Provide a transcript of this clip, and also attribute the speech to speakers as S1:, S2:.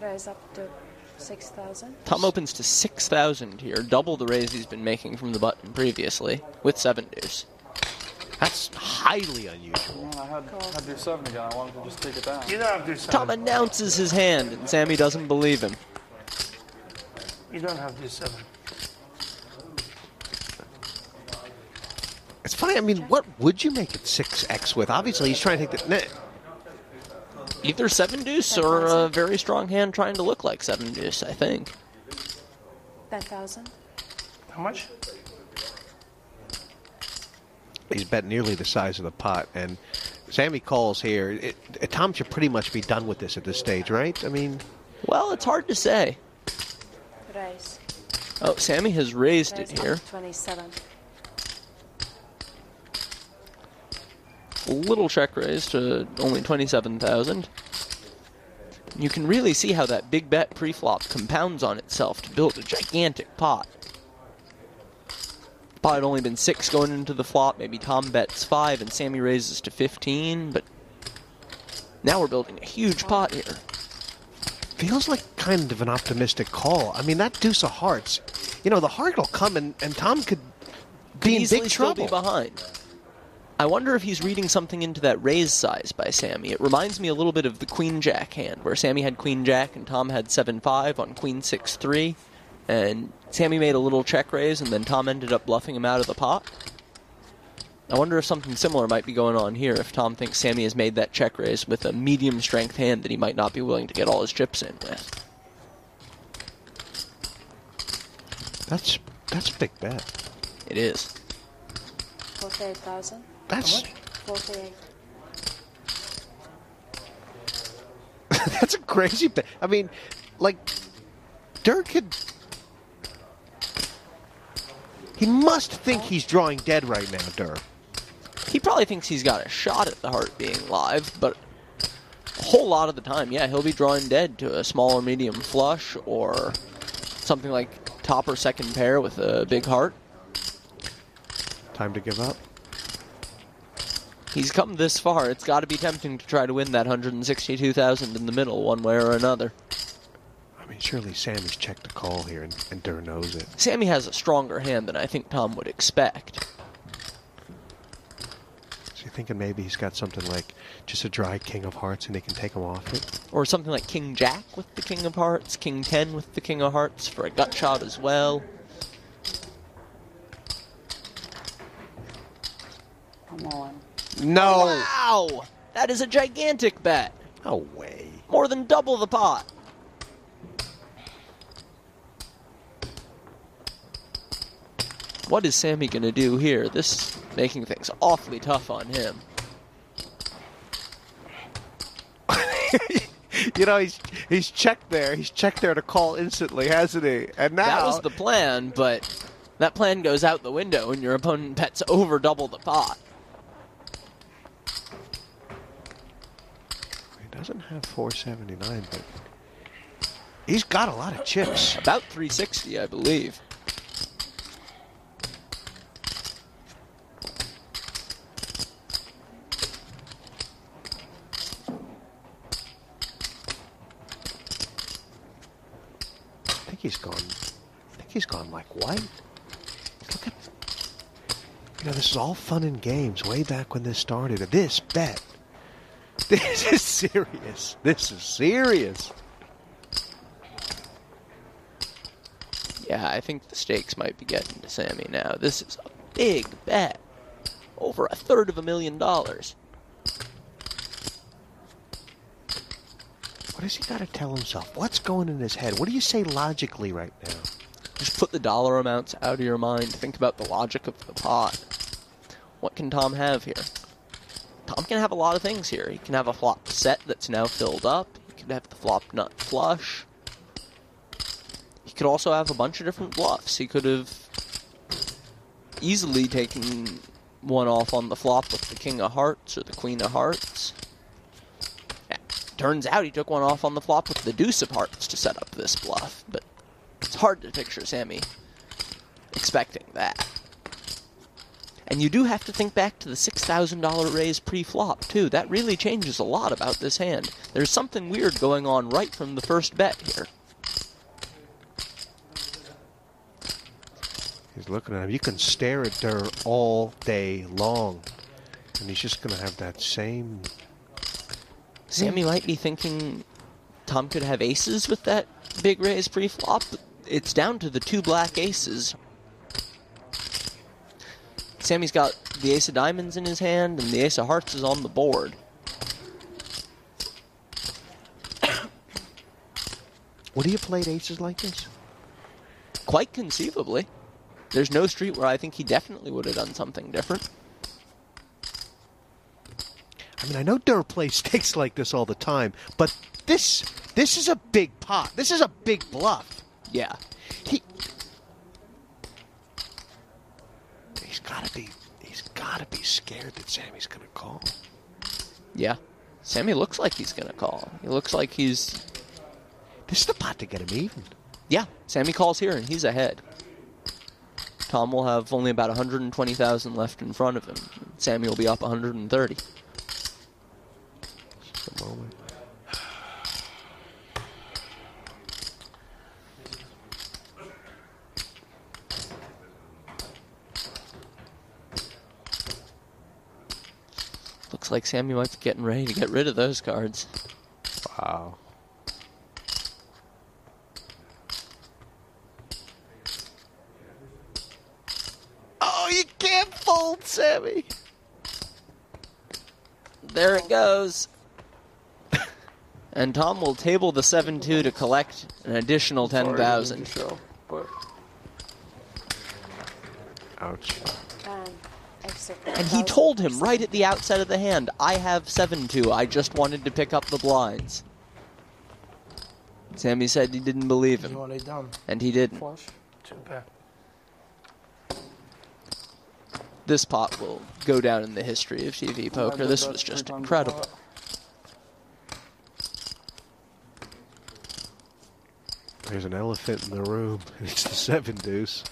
S1: Raise up to 6,000.
S2: Tom opens to 6,000 here, double the raise he's been making from the button previously, with 7 deuce.
S3: That's highly unusual.
S4: Man, I had to do 7 again. I wanted to just take it down.
S5: You don't have to do 7.
S2: Tom announces his hand, and Sammy doesn't believe him.
S5: You don't have to do 7.
S3: It's funny, I mean, what would you make it 6x with? Obviously, he's trying to take the...
S2: Either 7 deuce or a very strong hand trying to look like 7 deuce, I think.
S1: 10,000.
S5: How much?
S3: He's bet nearly the size of the pot, and Sammy calls here. Tom should pretty much be done with this at this stage, right? I mean...
S2: Well, it's hard to say.
S1: Raise.
S2: Oh, Sammy has raised
S1: Raise
S2: it here.
S1: up to 27.
S2: A little check raise to only 27,000. You can really see how that big bet pre-flop compounds on itself to build a gigantic pot. The pot had only been 6 going into the flop. Maybe Tom bets 5 and Sammy raises to 15, but now we're building a huge pot here.
S3: Feels like kind of an optimistic call. I mean, that deuce of hearts, you know, the heart will come and Tom could be in big trouble.
S2: Still be behind. I wonder if he's reading something into that raise size by Sammy. It reminds me a little bit of the Queen-Jack hand, where Sammy had Queen-Jack and Tom had 7-5 on Queen-6-3, and Sammy made a little check raise, and then Tom ended up bluffing him out of the pot. I wonder if something similar might be going on here, if Tom thinks Sammy has made that check raise with a medium-strength hand that he might not be willing to get all his chips in with.
S3: That's a big bet.
S2: It is.
S1: 48,000.
S3: That's
S1: 48.
S3: that's a crazy bet. I mean, like, Durrrr could... He must think he's drawing dead right now, Durrrr.
S2: He probably thinks he's got a shot at the heart being live, but a whole lot of the time, yeah, he'll be drawing dead to a small or medium flush or something like top or second pair with a big heart.
S3: Time to give up.
S2: He's come this far. It's got to be tempting to try to win that 162,000 in the middle one way or another.
S3: I mean, surely Sammy's checked the call here, and Durrrr knows it.
S2: Sammy has a stronger hand than I think Tom would expect.
S3: So you're thinking maybe he's got something like just a dry king of hearts and he can take him off it?
S2: Or something like King-Jack with the king of hearts, King-10 with the king of hearts for a gut shot as well.
S1: Come on.
S3: No!
S2: Wow! That is a gigantic bet.
S3: No way.
S2: More than double the pot. What is Sammy going to do here? This is making things awfully tough on him.
S3: You know, he's checked there. He's checked there to call instantly, hasn't he? And now...
S2: That was the plan, but that plan goes out the window when your opponent bets over double the pot.
S3: He doesn't have 479, but he's got a lot of chips.
S2: About 360, I believe.
S3: I think he's gone like white. Look at, you know, this is all fun and games way back when this started. This bet. This is serious. This is serious.
S2: Yeah, I think the stakes might be getting to Sammy now. This is a big bet. Over $250,000.
S3: What has he got to tell himself? What's going in his head? What do you say logically right now?
S2: Just put the dollar amounts out of your mind. Think about the logic of the pot. What can Tom have here? Tom can have a lot of things here. He can have a flop set that's now filled up. He could have the flop nut flush. He could also have a bunch of different bluffs. He could have easily taken one off on the flop with the king of hearts or the queen of hearts. Turns out he took one off on the flop with the deuce of hearts to set up this bluff, but it's hard to picture Sammy expecting that. And you do have to think back to the $6,000 raise pre-flop, too. That really changes a lot about this hand. There's something weird going on right from the first bet here.
S3: He's looking at him. You can stare at Durrrr all day long. And he's just going to have that same...
S2: Sammy might be thinking Tom could have aces with that big raise pre-flop. It's down to the 2 black aces. Sammy's got the ace of diamonds in his hand, and the ace of hearts is on the board.
S3: Would he have played aces like this?
S2: Quite conceivably. There's no street where I think he definitely would have done something different.
S3: I mean, I know Durrrr plays stakes like this all the time, but this is a big pot. This is a big bluff.
S2: Yeah.
S3: He's gotta be scared that Sammy's gonna call.
S2: Yeah. Sammy looks like he's going to call. He looks like he's...
S3: This is the pot to get him even.
S2: Yeah, Sammy calls here, and he's ahead. Tom will have only about 120,000 left in front of him. Sammy will be up 130.
S3: Just a moment.
S2: Looks like Sammy might be getting ready to get rid of those cards.
S3: Wow. Oh, you can't fold, Sammy.
S2: There it goes. And Tom will table the 7-2 to collect an additional
S4: Sorry,
S2: 10,000.
S4: didn't show, but
S3: Ouch.
S1: Extra
S2: And he told him right at the outset of the hand, I have 7-2, I just wanted to pick up the blinds. Sammy said he didn't believe
S5: You
S2: him,
S5: want it down?
S2: and he didn't.
S4: flush.
S5: Too bad.
S2: This pot will go down in the history of TV poker. This was just incredible.
S3: There's an elephant in the room. It's the 7 deuce.